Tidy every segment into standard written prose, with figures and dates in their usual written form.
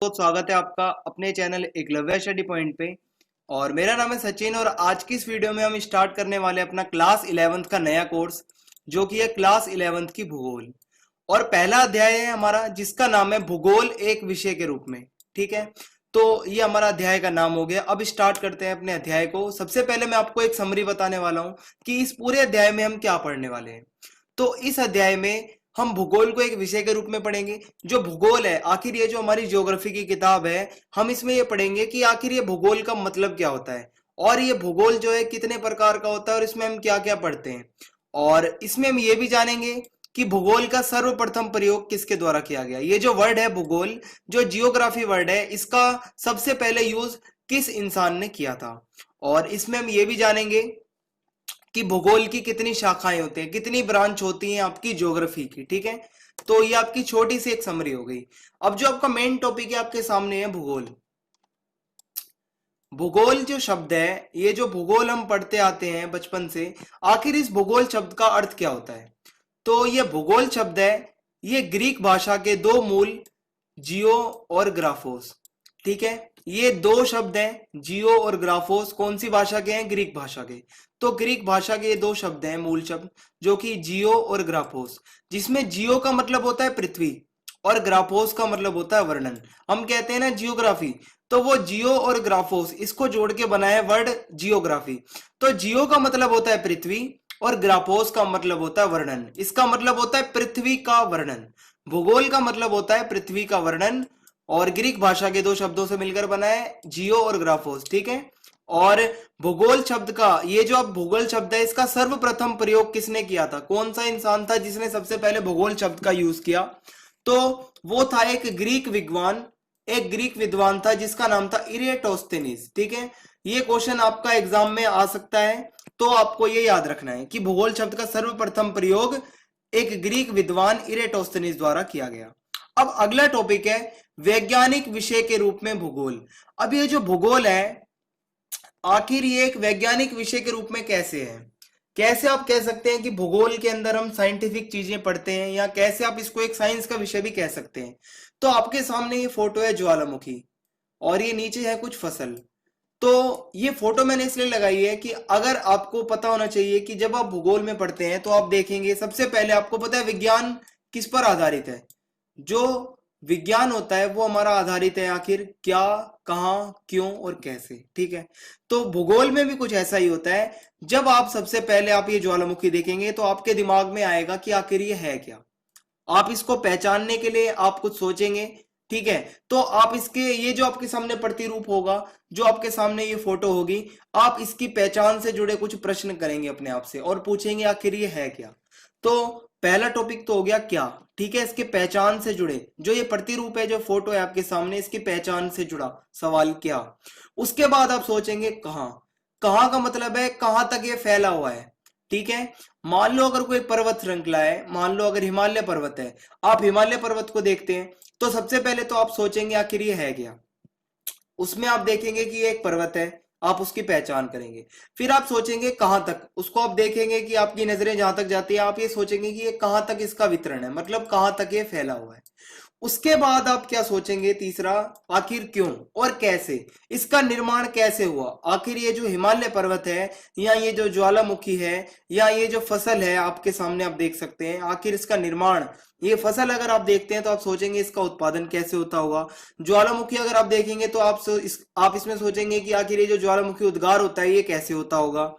बहुत स्वागत है आपका अपने चैनल एकलव्य स्टडी पॉइंट पे। और मेरा नाम है सचिन और आज की इस वीडियो में हम स्टार्ट करने वाले अपना क्लास 11th का नया कोर्स जो कि है क्लास 11th की भूगोल। और पहला अध्याय है हमारा जिसका नाम है भूगोल एक विषय के रूप में। ठीक है, तो ये हमारा अध्याय का नाम हो गया। अब स्टार्ट करते हैं अपने अध्याय को। सबसे पहले मैं आपको एक समरी बताने वाला हूँ कि इस पूरे अध्याय में हम क्या पढ़ने वाले हैं। तो इस अध्याय में हम भूगोल को एक विषय के रूप में पढ़ेंगे। जो भूगोल है, आखिर ये जो हमारी ज्योग्राफी की किताब है, हम इसमें ये पढ़ेंगे कि आखिर ये भूगोल का मतलब क्या होता है और ये भूगोल जो है कितने प्रकार का होता है और इसमें हम क्या क्या पढ़ते हैं। और इसमें हम ये भी जानेंगे कि भूगोल का सर्वप्रथम प्रयोग किसके द्वारा किया गया। ये जो वर्ड है भूगोल, जो जियोग्राफी वर्ड है, इसका सबसे पहले यूज किस इंसान ने किया था। और इसमें हम ये भी जानेंगे कि भूगोल की कितनी शाखाएं होती हैं, कितनी ब्रांच होती हैं आपकी ज्योग्राफी की। ठीक है, तो ये आपकी छोटी सी एक समरी हो गई। अब जो आपका मेन टॉपिक है आपके सामने है भूगोल। भूगोल जो शब्द है, ये जो भूगोल हम पढ़ते आते हैं बचपन से, आखिर इस भूगोल शब्द का अर्थ क्या होता है। तो ये भूगोल शब्द है, ये ग्रीक भाषा के दो मूल जियो और ग्राफोस। ठीक है, ये दो शब्द हैं जियो और ग्राफोस, कौन सी भाषा के हैं, ग्रीक भाषा के। तो ग्रीक भाषा के ये दो शब्द हैं मूल शब्द, जो कि जियो और ग्राफोस, जिसमें जियो का मतलब होता है पृथ्वी और ग्राफोस का मतलब होता है वर्णन। हम कहते हैं ना जियोग्राफी, तो वो जियो और ग्राफोस इसको जोड़ के बना है वर्ड जियोग्राफी। तो जियो का मतलब होता है पृथ्वी और ग्राफोस का मतलब होता है वर्णन। इसका मतलब होता है पृथ्वी का वर्णन। भूगोल का मतलब होता है पृथ्वी का वर्णन और ग्रीक भाषा के दो शब्दों से मिलकर बना है जियो और ग्राफोस। ठीक है, और भूगोल शब्द का, ये जो अब भूगोल शब्द है, इसका सर्वप्रथम प्रयोग किसने किया था, कौन सा इंसान था जिसने सबसे पहले भूगोल शब्द का यूज किया। तो वो था एक ग्रीक विद्वान था जिसका नाम था इरेटोस्थेनीज। ठीक है, ये क्वेश्चन आपका एग्जाम में आ सकता है, तो आपको ये याद रखना है कि भूगोल शब्द का सर्वप्रथम प्रयोग एक ग्रीक विद्वान इरेटोस्थेनीज द्वारा किया गया। अब अगला टॉपिक है वैज्ञानिक विषय के रूप में भूगोल। अब ये जो भूगोल है, आखिर ये एक वैज्ञानिक विषय के रूप में कैसे है। कैसे आप कह सकते हैं कि भूगोल के अंदर हम साइंटिफिक चीजें पढ़ते हैं, या कैसे आप इसको एक साइंस का विषय भी कह सकते हैं। तो आपके सामने ये फोटो है ज्वालामुखी और ये नीचे है कुछ फसल। तो ये फोटो मैंने इसलिए लगाई है कि अगर आपको पता होना चाहिए कि जब आप भूगोल में पढ़ते हैं तो आप देखेंगे सबसे पहले आपको पता है विज्ञान किस पर आधारित है। जो विज्ञान होता है वो हमारा आधारित है आखिर क्या, कहां, क्यों और कैसे। ठीक है, तो भूगोल में भी कुछ ऐसा ही होता है। जब आप सबसे पहले आप ये ज्वालामुखी देखेंगे तो आपके दिमाग में आएगा कि आखिर ये है क्या। आप इसको पहचानने के लिए आप कुछ सोचेंगे। ठीक है, तो आप इसके, ये जो आपके सामने प्रतिरूप होगा, जो आपके सामने ये फोटो होगी, आप इसकी पहचान से जुड़े कुछ प्रश्न करेंगे अपने आप से और पूछेंगे आखिर ये है क्या। तो पहला टॉपिक तो हो गया क्या। ठीक है, इसके पहचान से जुड़े, जो ये प्रतिरूप है, जो फोटो है आपके सामने, इसकी पहचान से जुड़ा सवाल क्या। उसके बाद आप सोचेंगे कहां। कहां का मतलब है कहां तक ये फैला हुआ है। ठीक है, मान लो अगर कोई पर्वत श्रृंखला है, मान लो अगर हिमालय पर्वत है, आप हिमालय पर्वत को देखते हैं तो सबसे पहले तो आप सोचेंगे आखिर ये है क्या। उसमें आप देखेंगे कि ये एक पर्वत है, आप उसकी पहचान करेंगे। फिर आप सोचेंगे कहां तक, उसको आप देखेंगे कि आपकी नजरें जहां तक जाती है, आप ये सोचेंगे कि ये कहां तक इसका वितरण है, मतलब कहां तक ये फैला हुआ है। उसके बाद आप क्या सोचेंगे, तीसरा, आखिर क्यों और कैसे, इसका निर्माण कैसे हुआ। आखिर ये जो हिमालय पर्वत है, या ये जो ज्वालामुखी है, या ये जो फसल है आपके सामने आप देख सकते हैं, आखिर इसका निर्माण, ये फसल अगर आप देखते हैं तो आप सोचेंगे इसका उत्पादन कैसे होता होगा। ज्वालामुखी अगर आप देखेंगे तो आप इसमें सोचेंगे कि आखिर ये जो ज्वालामुखी उद्गार होता है ये कैसे होता होगा।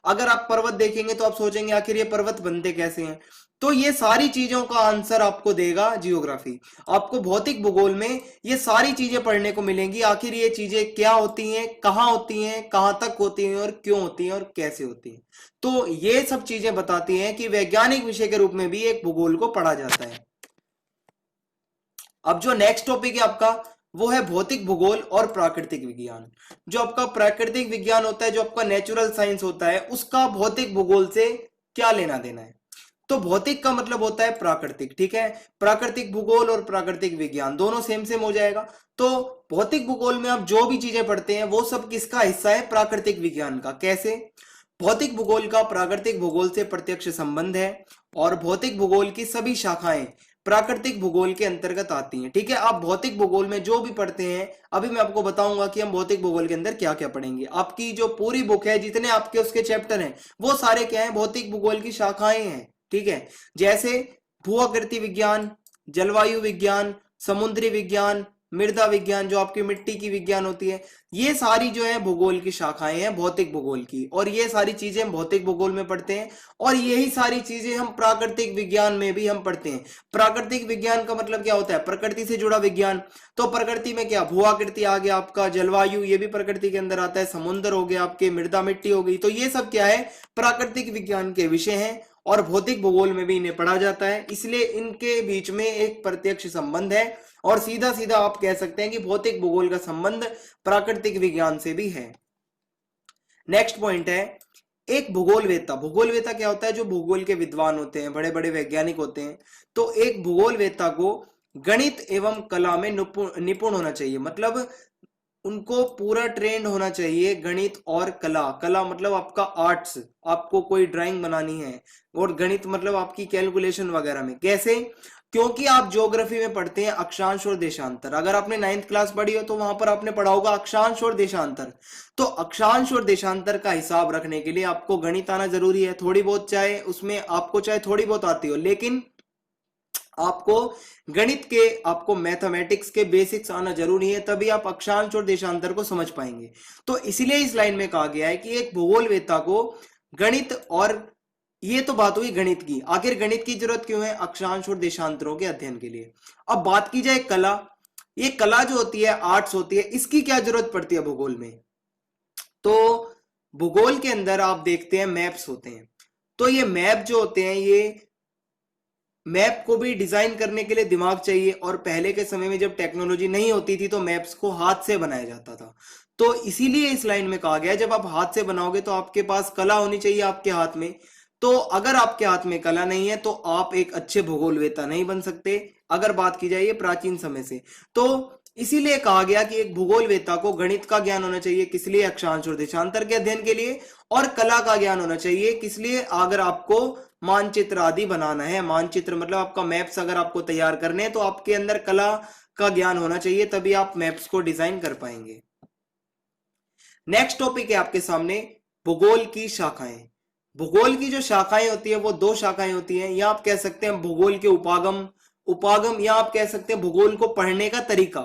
अगर आप पर्वत देखेंगे तो आप सोचेंगे आखिर ये पर्वत बनते कैसे हैं। तो ये सारी चीजों का आंसर आपको देगा जियोग्राफी। आपको भौतिक भूगोल में ये सारी चीजें पढ़ने को मिलेंगी, आखिर ये चीजें क्या होती हैं, कहाँ होती हैं, कहाँ तक होती हैं और क्यों होती हैं और कैसे होती हैं। तो ये सब चीजें बताती हैं कि वैज्ञानिक विषय के रूप में भी एक भूगोल को पढ़ा जाता है। अब जो नेक्स्ट टॉपिक है आपका, वो है भौतिक भूगोल और प्राकृतिक विज्ञान। जो आपका प्राकृतिक विज्ञान होता है, जो आपका नेचुरल साइंस होता है, उसका भौतिक भूगोल से क्या लेना देना है। तो भौतिक का मतलब होता है प्राकृतिक। ठीक है, प्राकृतिक भूगोल और प्राकृतिक विज्ञान दोनों सेम सेम हो जाएगा। तो भौतिक भूगोल में आप जो भी चीजें पढ़ते हैं वो सब किसका हिस्सा है, प्राकृतिक विज्ञान का। कैसे, भौतिक भूगोल का प्राकृतिक भूगोल से प्रत्यक्ष संबंध है और भौतिक भूगोल की सभी शाखाएं प्राकृतिक भूगोल के अंतर्गत आती हैं। ठीक है, आप भौतिक भूगोल में जो भी पढ़ते हैं, अभी मैं आपको बताऊंगा कि हम भौतिक भूगोल के अंदर क्या क्या पढ़ेंगे। आपकी जो पूरी बुक है, जितने आपके उसके चैप्टर हैं, वो सारे क्या हैं, भौतिक भूगोल की शाखाएं हैं। ठीक है, जैसे भूआकृति विज्ञान, जलवायु विज्ञान, समुद्री विज्ञान, मृदा विज्ञान, जो आपकी मिट्टी की विज्ञान होती है, ये सारी जो है भूगोल की शाखाएं हैं भौतिक भूगोल की। और ये सारी चीजें हम भौतिक भूगोल में पढ़ते हैं, और यही सारी चीजें हम प्राकृतिक विज्ञान में भी हम पढ़ते हैं। प्राकृतिक विज्ञान का मतलब क्या होता है, प्रकृति से जुड़ा विज्ञान। तो प्रकृति में क्या, भूआकृति आ गया आपका, जलवायु ये भी प्रकृति के अंदर आता है, समुद्र हो गया आपके, मृदा मिट्टी हो गई, तो ये सब क्या है, प्राकृतिक विज्ञान के विषय हैं, और भौतिक भूगोल में भी इन्हें पढ़ा जाता है। इसलिए इनके बीच में एक प्रत्यक्ष संबंध है, और सीधा सीधा आप कह सकते हैं कि भौतिक भूगोल का संबंध प्राकृतिक विज्ञान से भी है। नेक्स्ट पॉइंट है एक भूगोलवेत्ता। भूगोलवेत्ता क्या होता है, जो भूगोल के विद्वान होते हैं, बड़े बड़े वैज्ञानिक होते हैं। तो एक भूगोलवेत्ता को गणित एवं कला में निपुण होना चाहिए, मतलब उनको पूरा ट्रेंड होना चाहिए गणित और कला। कला मतलब आपका आर्ट्स, आपको कोई ड्राइंग बनानी है, और गणित मतलब आपकी कैलकुलेशन वगैरह में। कैसे, क्योंकि आप ज्योग्राफी में पढ़ते हैं अक्षांश और देशांतर। अगर आपने 9th क्लास पढ़ी हो तो वहां पर आपने पढ़ा होगा अक्षांश और देशांतर। तो अक्षांश और देशांतर का हिसाब रखने के लिए आपको गणित आना जरूरी है, थोड़ी बहुत, चाहे उसमें आपको चाहे थोड़ी बहुत आती हो, लेकिन आपको गणित के, आपको मैथमेटिक्स के बेसिक्स आना जरूरी है, तभी आप अक्षांश और देशांतर को समझ पाएंगे। तो इसलिए इस लाइन में कहा गया है कि एक भूगोलवेत्ता को गणित, और ये तो बात हुई गणित की, आखिर गणित की जरूरत क्यों है, अक्षांश और देशांतरों के अध्ययन के लिए। अब बात की जाए कला, ये कला जो होती है, आर्ट्स होती है, इसकी क्या जरूरत पड़ती है भूगोल में। तो भूगोल के अंदर आप देखते हैं मैप्स होते हैं। तो ये मैप जो होते हैं, ये मैप को भी डिजाइन करने के लिए दिमाग चाहिए, और पहले के समय में जब टेक्नोलॉजी नहीं होती थी तो मैप्स को हाथ से बनाया जाता था। तो इसीलिए इस लाइन में कहा गया जब आप हाथ से बनाओगे तो आपके पास कला होनी चाहिए आपके हाथ में। तो अगर आपके हाथ में कला नहीं है तो आप एक अच्छे भूगोलवेत्ता नहीं बन सकते, अगर बात की जाए प्राचीन समय से। तो इसीलिए कहा गया कि एक भूगोलवेत्ता को गणित का ज्ञान होना चाहिए, किस लिए, अक्षांश और देशांतर के अध्ययन के लिए, और कला का ज्ञान होना चाहिए, किस लिए, अगर आपको मानचित्र आदि बनाना है। मानचित्र मतलब आपका मैप्स अगर आपको तैयार करने हैं तो आपके अंदर कला का ज्ञान होना चाहिए, तभी आप मैप्स को डिजाइन कर पाएंगे। नेक्स्ट टॉपिक है आपके सामने भूगोल की शाखाएं। भूगोल की जो शाखाएं होती है वो दो शाखाएं होती हैं, या आप कह सकते हैं भूगोल के उपागम, या आप कह सकते हैं भूगोल को पढ़ने का तरीका।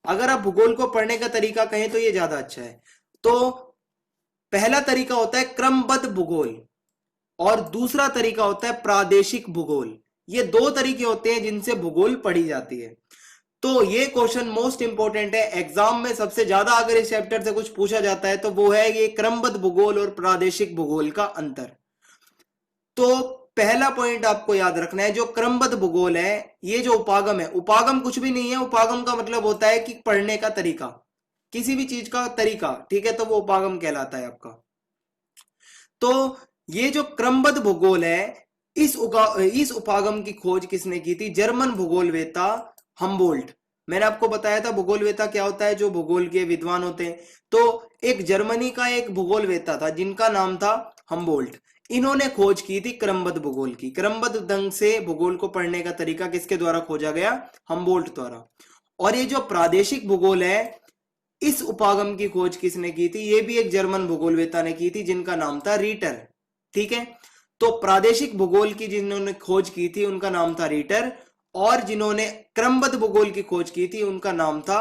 अगर आप भूगोल को पढ़ने का तरीका कहें तो ये ज्यादा अच्छा है। तो पहला तरीका होता है क्रमबद्ध भूगोल, और दूसरा तरीका होता है प्रादेशिक भूगोल। ये दो तरीके होते हैं जिनसे भूगोल पढ़ी जाती है। तो ये क्वेश्चन मोस्ट इंपॉर्टेंट है, एग्जाम में सबसे ज्यादा अगर इस चैप्टर से कुछ पूछा जाता है तो वो है ये क्रमबद्ध भूगोल और प्रादेशिक भूगोल का अंतर। तो पहला पॉइंट आपको याद रखना है, जो क्रमबद्ध भूगोल है, ये जो उपागम है, उपागम कुछ भी नहीं है, उपागम का मतलब होता है कि पढ़ने का तरीका, किसी भी चीज का तरीका। ठीक है, तो वो उपागम कहलाता है आपका। तो ये जो क्रमबद्ध भूगोल है, इस उपागम की खोज किसने की थी, जर्मन भूगोलवेत्ता हम्बोल्ट। मैंने आपको बताया था भूगोलवेत्ता क्या होता है, जो भूगोल के विद्वान होते हैं। तो एक जर्मनी का एक भूगोलवेत्ता था जिनका नाम था हम्बोल्ट। इन्होंने खोज की थी क्रमबद्ध भूगोल की। क्रमबद्ध ढंग से भूगोल को पढ़ने का तरीका किसके द्वारा खोजा गया, हम्बोल्ट द्वारा। और ये जो प्रादेशिक भूगोल है, इस उपागम की खोज किसने की थी, ये भी एक जर्मन भूगोलवेत्ता ने की थी जिनका नाम था रीटर। ठीक है, तो प्रादेशिक भूगोल की जिन्होंने खोज की थी उनका नाम था रीटर, और जिन्होंने क्रमबद्ध भूगोल की खोज की थी उनका नाम था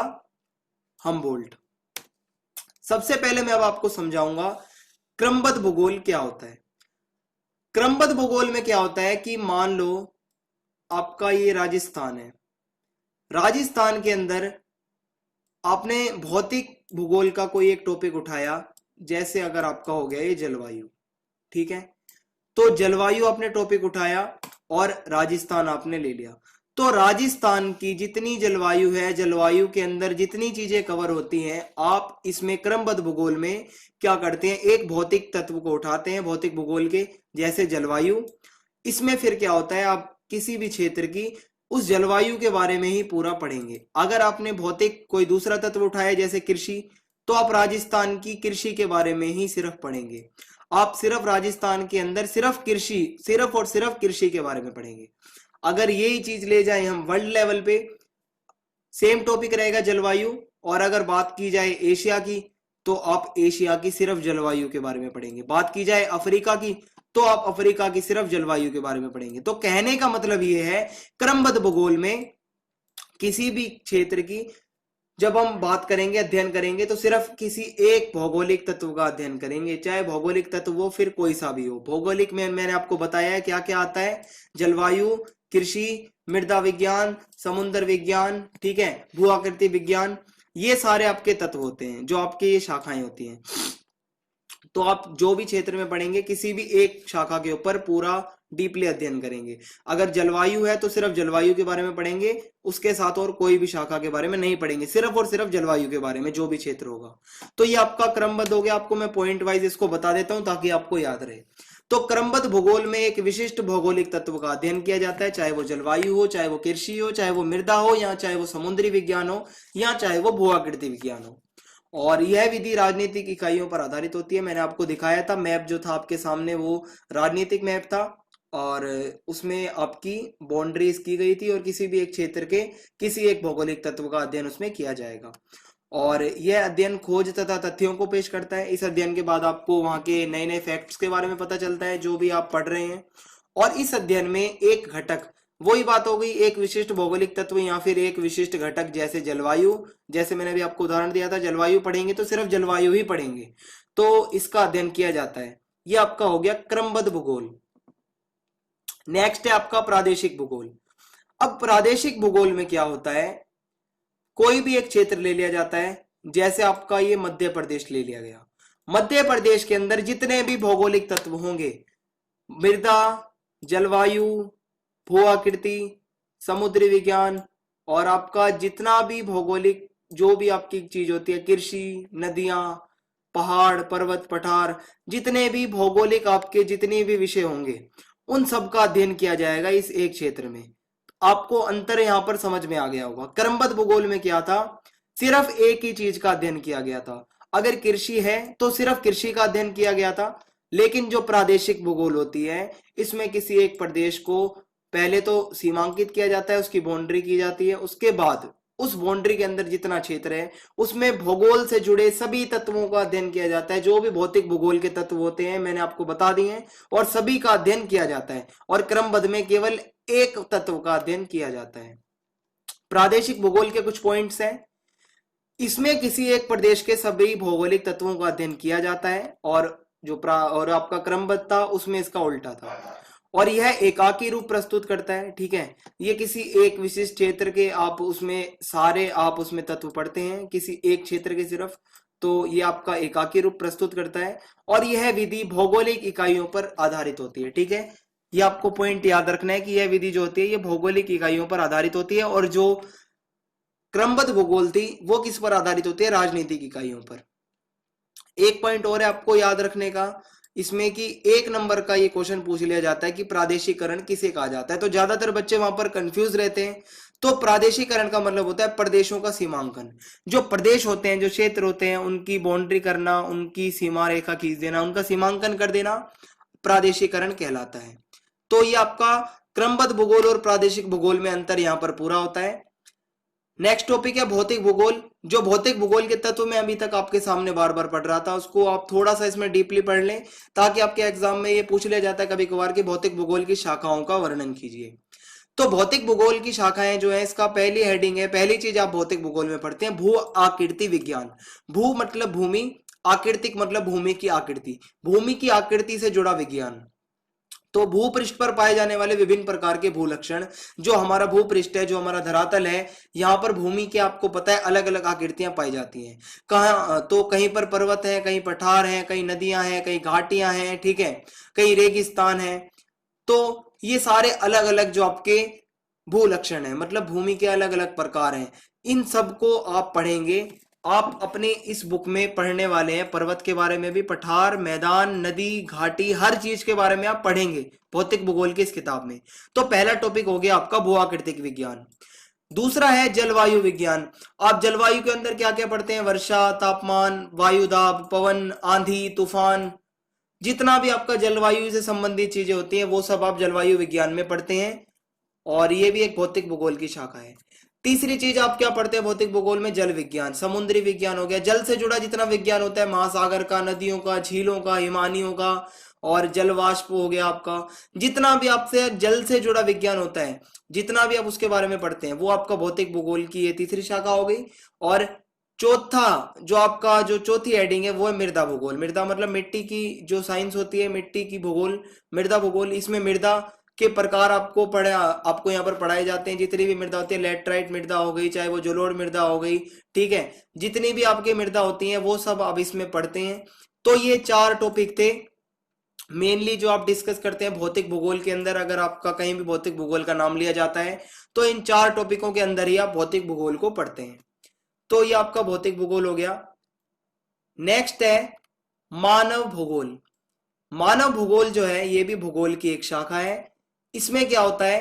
हम्बोल्ट। सबसे पहले मैं अब आपको समझाऊंगा क्रमबद्ध भूगोल क्या होता है। क्रमबद्ध भूगोल में क्या होता है कि मान लो आपका ये राजस्थान है, राजस्थान के अंदर आपने भौतिक भूगोल का कोई एक टॉपिक उठाया, जैसे अगर आपका हो गया ये जलवायु। ठीक है, तो जलवायु आपने टॉपिक उठाया और राजस्थान आपने ले लिया। तो राजस्थान की जितनी जलवायु है, जलवायु के अंदर जितनी चीजें कवर होती हैं, आप इसमें क्रमबद्ध भूगोल में क्या करते हैं, एक भौतिक तत्व को उठाते हैं भौतिक भूगोल के, जैसे जलवायु। इसमें फिर क्या होता है, आप किसी भी क्षेत्र की उस जलवायु के बारे में ही पूरा पढ़ेंगे। अगर आपने भौतिक कोई दूसरा तत्व उठाया जैसे कृषि, तो आप राजस्थान की कृषि के बारे में ही सिर्फ पढ़ेंगे। आप सिर्फ राजस्थान के अंदर सिर्फ कृषि, सिर्फ और सिर्फ कृषि के बारे में पढ़ेंगे। अगर यही चीज ले जाए हम वर्ल्ड लेवल पे, सेम टॉपिक रहेगा जलवायु, और अगर बात की जाए एशिया की तो आप एशिया की सिर्फ जलवायु के बारे में पढ़ेंगे, बात की जाए अफ्रीका की तो आप अफ्रीका की सिर्फ जलवायु के बारे में पढ़ेंगे। तो कहने का मतलब ये है, क्रमबद्ध भूगोल में किसी भी क्षेत्र की जब हम बात करेंगे, अध्ययन करेंगे, तो सिर्फ किसी एक भौगोलिक तत्व का अध्ययन करेंगे, चाहे भौगोलिक तत्व वो फिर कोई सा भी हो। भौगोलिक में मैंने आपको बताया है क्या क्या आता है, जलवायु, कृषि, मृदा विज्ञान, समुद्र विज्ञान, ठीक है, भू आकृति विज्ञान, ये सारे आपके तत्व होते हैं जो आपके ये शाखाएं होती हैं। तो आप जो भी क्षेत्र में पढ़ेंगे किसी भी एक शाखा के ऊपर पूरा डीपली अध्ययन करेंगे। अगर जलवायु है तो सिर्फ जलवायु के बारे में पढ़ेंगे, उसके साथ और कोई भी शाखा के बारे में नहीं पढ़ेंगे, सिर्फ और सिर्फ जलवायु के बारे में जो भी क्षेत्र होगा। तो ये आपका क्रमबद्ध हो गया। आपको मैं पॉइंट वाइज इसको बता देता हूं ताकि आपको याद रहे। तो क्रमबद्ध भूगोल में एक विशिष्ट भौगोलिक तत्व का अध्ययन किया जाता है, चाहे वो जलवायु हो, चाहे वो कृषि हो, चाहे वो मृदा हो, या चाहे वो समुद्री विज्ञान हो, या चाहे वो भू आकृति विज्ञान हो। और यह विधि राजनीतिक इकाइयों पर आधारित होती है। मैंने आपको दिखाया था मैप जो था आपके सामने, वो राजनीतिक मैप था, और उसमें आपकी बाउंड्रीज की गई थी और किसी भी एक क्षेत्र के किसी एक भौगोलिक तत्व का अध्ययन उसमें किया जाएगा। और यह अध्ययन खोज तथा तथ्यों को पेश करता है। इस अध्ययन के बाद आपको वहां के नए नए फैक्ट्स के बारे में पता चलता है जो भी आप पढ़ रहे हैं। और इस अध्ययन में एक घटक, वही बात हो गई, एक विशिष्ट भौगोलिक तत्व या फिर एक विशिष्ट घटक, जैसे जलवायु, जैसे मैंने भी आपको उदाहरण दिया था, जलवायु पढ़ेंगे तो सिर्फ जलवायु ही पढ़ेंगे, तो इसका अध्ययन किया जाता है। यह आपका हो गया क्रमबद्ध भूगोल। नेक्स्ट है आपका प्रादेशिक भूगोल। अब प्रादेशिक भूगोल में क्या होता है, कोई भी एक क्षेत्र ले लिया जाता है, जैसे आपका ये मध्य प्रदेश ले लिया गया। मध्य प्रदेश के अंदर जितने भी भौगोलिक तत्व होंगे, मृदा, जलवायु, भू आकृति, समुद्री विज्ञान, और आपका जितना भी भौगोलिक जो भी आपकी चीज होती है, कृषि, नदियां, पहाड़, पर्वत, पठार, जितने भी भौगोलिक आपके जितने भी विषय होंगे उन सब का अध्ययन किया जाएगा इस एक क्षेत्र में। आपको अंतर यहां पर समझ में आ गया होगा। क्रमबद्ध भूगोल में क्या था, सिर्फ एक ही चीज का अध्ययन किया गया था। अगर कृषि है तो सिर्फ कृषि का अध्ययन किया गया था। लेकिन जो प्रादेशिक भूगोल होती है, इसमें किसी एक प्रदेश को पहले तो सीमांकित किया जाता है, उसकी बाउंड्री की जाती है, उसके बाद उस बाउंड्री के अंदर जितना क्षेत्र है उसमें भूगोल से जुड़े सभी तत्वों का अध्ययन किया जाता है। जो भी भौतिक भूगोल के तत्व होते हैं मैंने आपको बता दिए हैं, और सभी का अध्ययन किया जाता है। और क्रमबद्ध में केवल एक तत्व का अध्ययन किया जाता है। प्रादेशिक भूगोल के कुछ पॉइंट्स हैं, इसमें किसी एक प्रदेश के सभी भौगोलिक तत्वों का अध्ययन किया जाता है, और और आपका क्रमबद्ध था उसमें इसका उल्टा था। और यह एकाकी रूप प्रस्तुत करता है, ठीक है, ये किसी एक विशिष्ट क्षेत्र के आप उसमें सारे आप उसमें तत्व पढ़ते हैं, किसी एक क्षेत्र के सिर्फ, तो ये आपका एकाकी रूप प्रस्तुत करता है। और यह विधि भौगोलिक इकाइयों पर आधारित होती है, ठीक है, ये आपको पॉइंट याद रखना है कि यह विधि जो होती है ये भौगोलिक इकाइयों पर आधारित होती है। और जो क्रमबद्ध भूगोल थी वो किस पर आधारित होती है, राजनीतिक इकाइयों पर। एक पॉइंट और है आपको याद रखने का इसमें कि 1 नंबर का ये क्वेश्चन पूछ लिया जाता है कि प्रादेशिकरण किसे कहा जाता है। तो ज्यादातर बच्चे वहां पर कंफ्यूज रहते हैं। तो प्रादेशिकरण का मतलब होता है प्रदेशों का सीमांकन। जो प्रदेश होते हैं, जो क्षेत्र होते हैं, उनकी बाउंड्री करना, उनकी सीमा रेखा खींच देना, उनका सीमांकन कर देना प्रादेशिकरण कहलाता है। तो ये आपका क्रमबद्ध भूगोल और प्रादेशिक भूगोल में अंतर यहां पर पूरा होता है। नेक्स्ट टॉपिक है भौतिक भूगोल। जो भौतिक भूगोल के तत्व में अभी तक आपके सामने बार बार पढ़ रहा था, उसको आप थोड़ा सा इसमें डीपली पढ़ लें, ताकि आपके एग्जाम में ये पूछ लिया जाता है कभी कभार कि भौतिक भूगोल की शाखाओं का वर्णन कीजिए। तो भौतिक भूगोल की शाखाएं जो है, इसका पहली हेडिंग है, पहली चीज आप भौतिक भूगोल में पढ़ते हैं, भू आकृति विज्ञान। भू मतलब भूमि, आकृतिक मतलब भूमि की आकृति, भूमि की आकृति से जुड़ा विज्ञान। तो भूपृष्ठ पर पाए जाने वाले विभिन्न प्रकार के भूलक्षण, जो हमारा भूपृष्ठ है, जो हमारा धरातल है, यहाँ पर भूमि के आपको पता है अलग अलग आकृतियां पाई जाती हैं। कहाँ तो कहीं पर पर्वत है, कहीं पठार है, कहीं नदियां हैं, कहीं घाटियां हैं, ठीक है, कहीं रेगिस्तान है। तो ये सारे अलग अलग जो आपके भूलक्षण है, मतलब भूमि के अलग अलग प्रकार हैं, इन सबको आप पढ़ेंगे। आप अपने इस बुक में पढ़ने वाले हैं पर्वत के बारे में भी, पठार, मैदान, नदी, घाटी, हर चीज के बारे में आप पढ़ेंगे भौतिक भूगोल की इस किताब में। तो पहला टॉपिक हो गया आपका भू आकृतिक विज्ञान। दूसरा है जलवायु विज्ञान। आप जलवायु के अंदर क्या क्या पढ़ते हैं, वर्षा, तापमान, वायुदाब, पवन, आंधी, तूफान, जितना भी आपका जलवायु से संबंधित चीजें होती हैं वो सब आप जलवायु विज्ञान में पढ़ते हैं। और ये भी एक भौतिक भूगोल की शाखा है। तीसरी चीज आप क्या पढ़ते हैं भौतिक भूगोल में? जल विज्ञान, समुद्री विज्ञान हो गया। जल से जुड़ा जितना विज्ञान होता है, महासागर का, नदियों का, झीलों का, हिमानियों का, और जल वाष्प हो गया आपका, जितना भी आपसे जल से जुड़ा विज्ञान होता है, जितना भी आप उसके बारे में पढ़ते हैं, वो आपका भौतिक भूगोल की ये तीसरी शाखा हो गई। और चौथा जो आपका जो चौथी हेडिंग है वो है मृदा भूगोल। मृदा मतलब मिट्टी की जो साइंस होती है, मिट्टी की भूगोल, मृदा भूगोल। इसमें मृदा के प्रकार आपको यहाँ पर पढ़ाए जाते हैं। जितनी भी मृदा होती है, लेटराइट मृदा हो गई, चाहे वो जलोढ़ मृदा हो गई, ठीक है, जितनी भी आपकी मृदा होती हैं वो सब आप इसमें पढ़ते हैं। तो ये 4 टॉपिक थे मेनली जो आप डिस्कस करते हैं भौतिक भूगोल के अंदर। अगर आपका कहीं भी भौतिक भूगोल का नाम लिया जाता है तो इन 4 टॉपिकों के अंदर ही आप भौतिक भूगोल को पढ़ते हैं। तो ये आपका भौतिक भूगोल हो गया। नेक्स्ट है मानव भूगोल। मानव भूगोल जो है ये भी भूगोल की एक शाखा है। इसमें क्या होता है?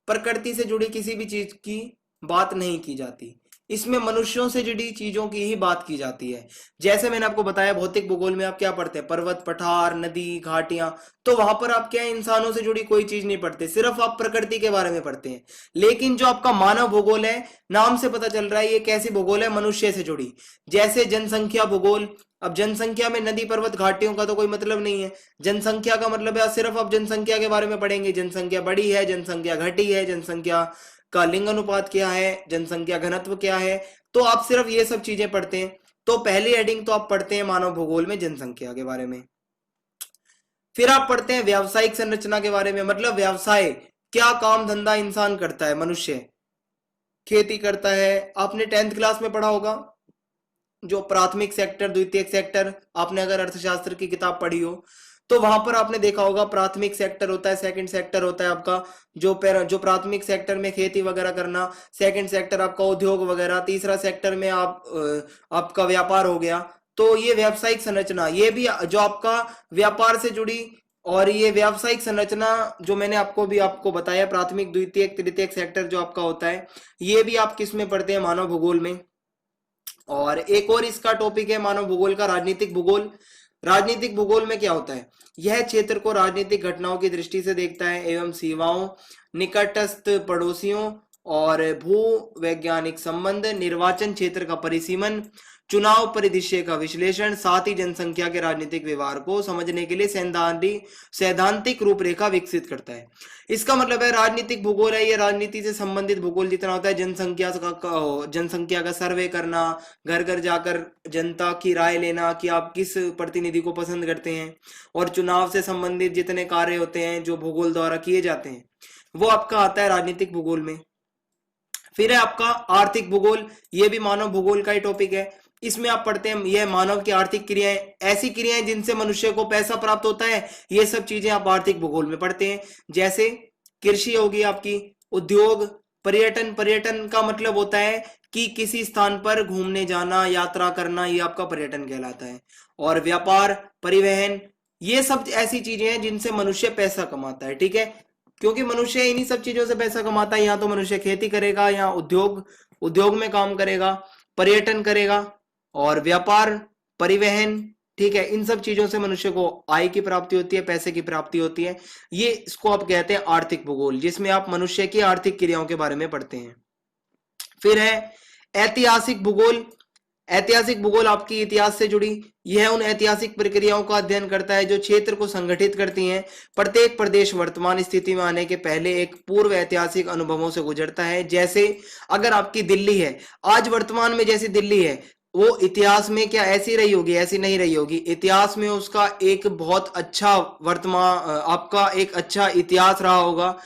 प्रकृति से जुड़ी किसी भी चीज की बात नहीं की जाती, इसमें मनुष्यों से जुड़ी चीजों की ही बात की जाती है। जैसे मैंने आपको बताया भौतिक भूगोल में आप क्या पढ़ते हैं? पर्वत, पठार, नदी, घाटियां। तो वहां पर आप क्या इंसानों से जुड़ी कोई चीज नहीं पढ़ते, सिर्फ आप प्रकृति के बारे में पढ़ते हैं। लेकिन जो आपका मानव भूगोल है, नाम से पता चल रहा है ये कैसी भूगोल है? मनुष्य से जुड़ी। जैसे जनसंख्या भूगोल, अब जनसंख्या में नदी, पर्वत, घाटियों का तो कोई मतलब नहीं है। जनसंख्या का मतलब है सिर्फ आप जनसंख्या के बारे में पढ़ेंगे, जनसंख्या बढ़ी है, जनसंख्या घटी है, जनसंख्या का लिंग अनुपात क्या है, जनसंख्या घनत्व क्या है, तो आप सिर्फ ये सब चीजें पढ़ते हैं। तो पहली हेडिंग तो आप पढ़ते हैं मानव भूगोल में जनसंख्या के बारे में। फिर आप पढ़ते हैं व्यावसायिक संरचना के बारे में, मतलब व्यवसाय, क्या काम धंधा इंसान करता है, मनुष्य खेती करता है। आपने 10th क्लास में पढ़ा होगा जो प्राथमिक सेक्टर, द्वितीयक सेक्टर, आपने अगर अर्थशास्त्र की किताब पढ़ी हो तो वहां पर आपने देखा होगा प्राथमिक सेक्टर होता है, सेकंड सेक्टर होता है आपका जो प्राथमिक सेक्टर में खेती वगैरह करना, सेकंड सेक्टर आपका उद्योग वगैरह, तीसरा सेक्टर में आपका व्यापार हो गया। तो ये व्यावसायिक संरचना, ये भी जो आपका व्यापार से जुड़ी, और ये व्यावसायिक संरचना जो मैंने आपको बताया, प्राथमिक, द्वितीयक, तृतीयक सेक्टर जो आपका होता है, ये भी आप किस में पढ़ते हैं? मानव भूगोल में। और एक और इसका टॉपिक है मानव भूगोल का राजनीतिक भूगोल। राजनीतिक भूगोल में क्या होता है? यह क्षेत्र को राजनीतिक घटनाओं की दृष्टि से देखता है एवं सीमाओं, निकटस्थ पड़ोसियों और भू वैज्ञानिक संबंध, निर्वाचन क्षेत्र का परिसीमन, चुनाव परिदृश्य का विश्लेषण, साथ ही जनसंख्या के राजनीतिक व्यवहार को समझने के लिए सैद्धांतिक रूपरेखा विकसित करता है। इसका मतलब है राजनीतिक भूगोल है, ये राजनीति से संबंधित भूगोल जितना होता है, जनसंख्या का सर्वे करना, घर घर जाकर जनता की राय लेना कि आप किस प्रतिनिधि को पसंद करते हैं, और चुनाव से संबंधित जितने कार्य होते हैं जो भूगोल द्वारा किए जाते हैं, वो आपका आता है राजनीतिक भूगोल में। फिर है आपका आर्थिक भूगोल, ये भी मानव भूगोल का ही टॉपिक है। इसमें आप पढ़ते हैं यह मानव की आर्थिक क्रियाएं, ऐसी क्रियाएं जिनसे मनुष्य को पैसा प्राप्त होता है, ये सब चीजें आप आर्थिक भूगोल में पढ़ते हैं। जैसे कृषि होगी आपकी, उद्योग, पर्यटन। पर्यटन का मतलब होता है कि किसी स्थान पर घूमने जाना, यात्रा करना, ये आपका पर्यटन कहलाता है। और व्यापार, परिवहन, ये सब ऐसी चीजें हैं जिनसे मनुष्य पैसा कमाता है, ठीक है, क्योंकि मनुष्य इन्हीं सब चीजों से पैसा कमाता है। यहाँ तो मनुष्य खेती करेगा, यहाँ उद्योग में काम करेगा, पर्यटन करेगा, और व्यापार, परिवहन, ठीक है, इन सब चीजों से मनुष्य को आय की प्राप्ति होती है, पैसे की प्राप्ति होती है। ये इसको आप कहते हैं आर्थिक भूगोल, जिसमें आप मनुष्य की आर्थिक क्रियाओं के बारे में पढ़ते हैं। फिर है ऐतिहासिक भूगोल। ऐतिहासिक भूगोल आपकी इतिहास से जुड़ी, यह उन ऐतिहासिक प्रक्रियाओं का अध्ययन करता है जो क्षेत्र को संगठित करती हैं। प्रत्येक प्रदेश वर्तमान स्थिति में आने के पहले एक पूर्व ऐतिहासिक अनुभवों से गुजरता है। जैसे अगर आपकी दिल्ली है, आज वर्तमान में जैसी दिल्ली है, वो इतिहास में क्या ऐसी रही होगी? ऐसी नहीं रही होगी। इतिहास में उसका एक बहुत अच्छा आपका एक अच्छा इतिहास रहा होगा।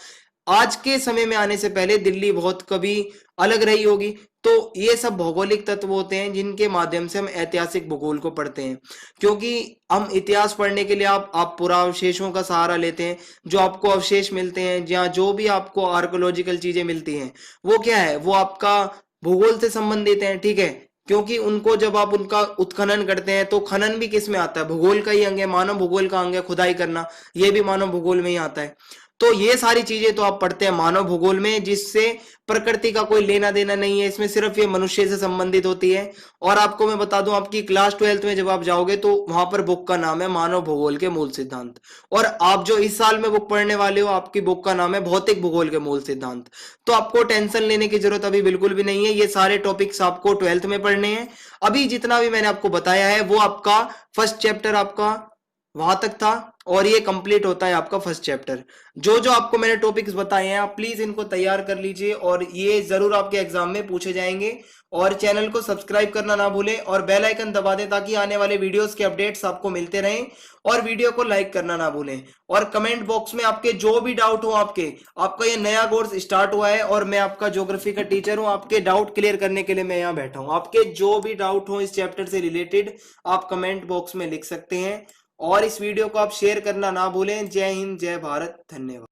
आज के समय में आने से पहले दिल्ली बहुत कभी अलग रही होगी। तो ये सब भौगोलिक तत्व होते हैं जिनके माध्यम से हम ऐतिहासिक भूगोल को पढ़ते हैं, क्योंकि हम इतिहास पढ़ने के लिए आप पुरावशेषों का सहारा लेते हैं। जो आपको अवशेष मिलते हैं, जहाँ जो भी आपको आर्कोलॉजिकल चीजें मिलती हैं, वो क्या है? वो आपका भूगोल से संबंधित है, ठीक है, क्योंकि उनको जब आप उनका उत्खनन करते हैं तो खनन भी किस में आता है? भूगोल का ही अंग है, मानव भूगोल का अंग है खुदाई करना, ये भी मानव भूगोल में ही आता है। तो ये सारी चीजें तो आप पढ़ते हैं मानव भूगोल में, जिससे प्रकृति का कोई लेना देना नहीं है, इसमें सिर्फ ये मनुष्य से संबंधित होती है। और आपको मैं बता दूं, आपकी क्लास 12th में जब आप जाओगे तो वहां पर बुक का नाम है मानव भूगोल के मूल सिद्धांत। और आप जो इस साल में बुक पढ़ने वाले हो, आपकी बुक का नाम है भौतिक भूगोल के मूल सिद्धांत। तो आपको टेंशन लेने की जरूरत अभी बिल्कुल भी नहीं है, ये सारे टॉपिक्स आपको 12th में पढ़ने हैं। अभी जितना भी मैंने आपको बताया है वो आपका फर्स्ट चैप्टर आपका वहां तक था, और ये कंप्लीट होता है आपका फर्स्ट चैप्टर। जो जो आपको मैंने टॉपिक्स बताए हैं आप प्लीज इनको तैयार कर लीजिए, और ये जरूर आपके एग्जाम में पूछे जाएंगे। और चैनल को सब्सक्राइब करना ना भूलें और बेल आइकन दबा दें, ताकि आने वाले वीडियोस के अपडेट्स आपको मिलते रहें। और वीडियो को लाइक करना ना भूलें, और कमेंट बॉक्स में आपके जो भी डाउट हो, आपका ये नया कोर्स स्टार्ट हुआ है और मैं आपका ज्योग्राफी का टीचर हूं, आपके डाउट क्लियर करने के लिए मैं यहाँ बैठा हूं। आपके जो भी डाउट हो इस चैप्टर से रिलेटेड आप कमेंट बॉक्स में लिख सकते हैं। और इस वीडियो को आप शेयर करना ना भूलें। जय हिंद, जय भारत, धन्यवाद।